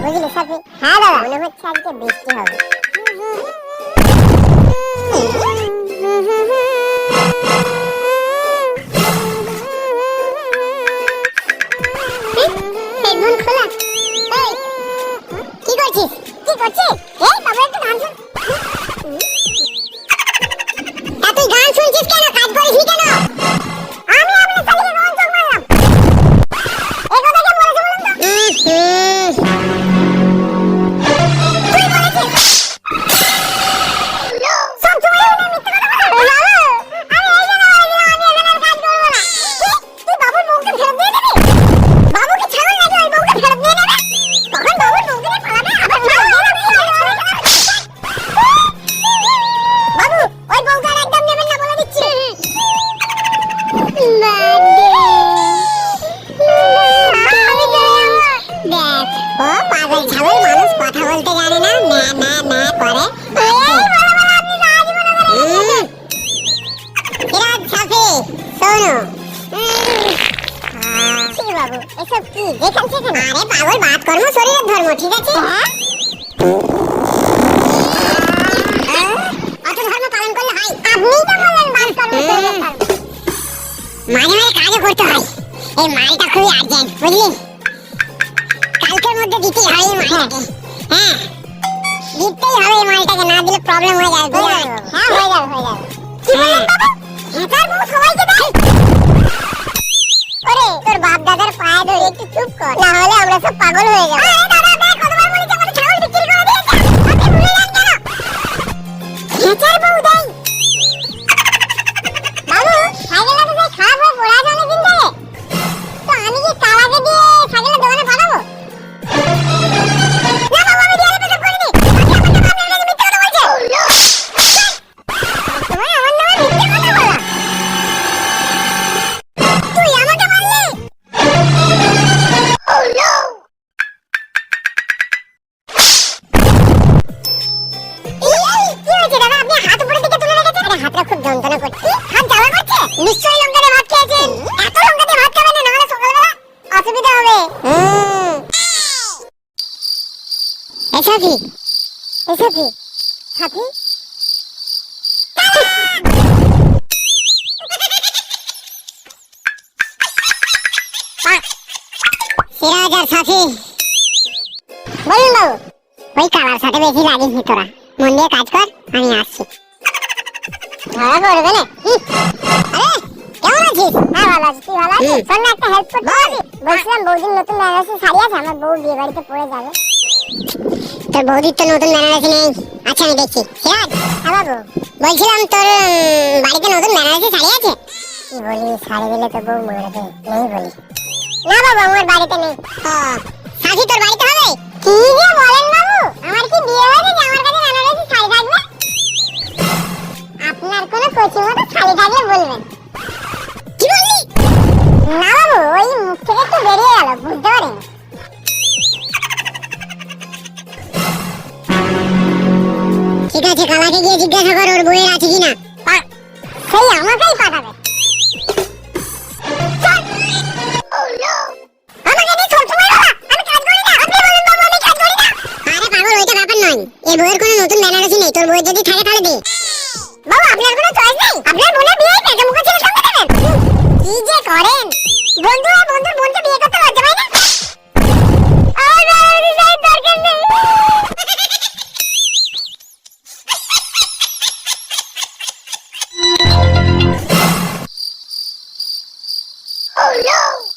বুঝলি সাথী? হ্যাঁ দাদা, মনে হচ্ছে আজকে বৃষ্টি হবে। হেডফোন খোলা। এই কি করছিস? কি করছিস? এই বাবা একটু গান শুন। তুই গান শুনছিস কেন? কাজ করিসনি কেন? আমি আপনার শালিকে কোন চোখ মারলাম? এই কথা কে বলেছে বলুন তো? তুই বলেছিস? সব সময় উনি মিথ্যে কথা বলে। আমি এই জন্য বলেছিলাম আমি এখানে কাজ করবো না। তুই বাবুর বউকে ফেরত দিয়ে দিবি? বাবুকে ছাড়ো নাকি ওই বউকে ফেরত দিয়ে দেবে? তখন বাবুর বউকে নিয়ে পালাবে, আবার ফেরত দিয়ে দেবে। বাবু ওই বউকে আর একদম নেবেন না বলে দিচ্ছি। ও পাগল ছাগল মানুষ কথা বলতে জানে না, না না না করে। সাফি শোনো, বাবু এসব কি যেখান সেখানে? আরে পাগল, বাত কর্ম শরীরের ধর্ম, ঠিক আছে? অত ধর্ম পালন করলে হয়? আপনিই তো বললেন বাত কর্ম শরীরের ধর্ম। মাঝে মাঝে কাজও করতে হয়। এই মালটা খুবই আর্জেন্ট, বুঝলি? কালকের মধ্যে দিতেই হবে এই মালটাকে। হ্যাঁ দিতেই হবে এই মালটাকে, না দিলে প্রবলেম হয়ে যাবে। হ্যাঁ হয়ে যাবে হয়ে যাবে। কি বললেন বাবা? হেতার বউ সবাইকে দেয়? ওরে তোর বাপ দাদার পায়ে ধরে একটু চুপ কর, না হলে আমরা সব পাগল হয়ে যাবো। আরে দাদা দেখ, কতবার বলেছি আমাদের ছাগল বিক্রি করে দিয়েছে, আপনি ভুলে যান কেন? হেতার বউ দেয়? বাবু সাইকেলটা তো সেই খারাপ হয়ে পড়ে আছে অনেকদিন থেকে, তো আমি কি তালাকে দিয়ে সাইকেলের দোকানে পাঠাবো? না বাবু আমি দিয়ে পেছন করিনি, আপনি আমার নামে মিথ্যে কথা বলছেন। তোমায় আমার নামে মিথ্যে কথা বলা? তুই আমাকে মারলি? Oh no! কি হয়েছে দাদা, আপনি হাত উপরের দিকে তুলে রেখেছেন? আরে হাতটা খুব যন্ত্রণা করছে। হাত জ্বালা করছে? নিশ্চয়ই লঙ্কা দিয়ে ভাত খেয়েছেন। এত লঙ্কা দিয়ে ভাত খাবেন না, নাহলে সকালবেলা অসুবিধা হবে। এই সাথী, এই সাথী, সাথী সিরাজ আর সাথী, বলুন বাবু। ওই কালার সাথে বেশি লাগিস নি তোরা, মন দিয়ে কাজ কর, আমি আসছি। ধরা পড়বে না? আরে কেমন আছিস? হ্যাঁ ভালো আছি, তুই ভালো আছিস? শোন না, একটা হেল্প করতে পারবি? বলছিলাম বৌদির নতুন বেনারসি শাড়ি আছে, আমার বউ বিয়ে বাড়িতে পরে যাবে। তোর বৌদির তো নতুন বেনারসি নেই। আচ্ছা আমি দেখছি। সিরাজ। হ্যাঁ বাবু। বলছিলাম তোর বাড়িতে নতুন বেনারসি শাড়ি আছে? কি বলি, শাড়ি দিলে তো বউ মারবে, নেই বলি। না বাবু আমার বাড়িতে নেই। সাথী তোর বাড়িতে হবে? কি যে বলেন বাবু, আমার কি বিয়ে হয়েছে যে আমার কাছে বেনারসি শাড়ি থাকবে? আপনার কোনো কচি মতো শাড়ি থাকলে বলবেন। কি বললি? না বাবু, ওই মুখ থেকে একটু বেরিয়ে গেল, বুঝতে পারেন। ঠিক আছে, কালাকে গিয়ে জিজ্ঞাসা কর ওর বউয়ের আছে কিনা। সেই আমাকেই পাঠাবে। আমাকে নিয়ে চলতে পারো না, আমি কাজ করি না। আপনি বলেন বাবু আমি কাজ করি না। আরে পাগল, ওইটা ব্যাপার নয়। এই বউয়ের কোনো নতুন বেনারসি নেই, তোর বউয়ের যদি থাকে তাহলে দে। বাবু আপনার কোনো চয়েস নেই? আপনার বোনের বিয়ে পেটে মুখে ছেলে সঙ্গে দেবেন? কি যে করেন, বন্ধু আর বন্ধুর বোনকে বিয়ে করতে লজ্জা পায় না? আমার বেনারসি শাড়ির দরকার নেই। Oh no!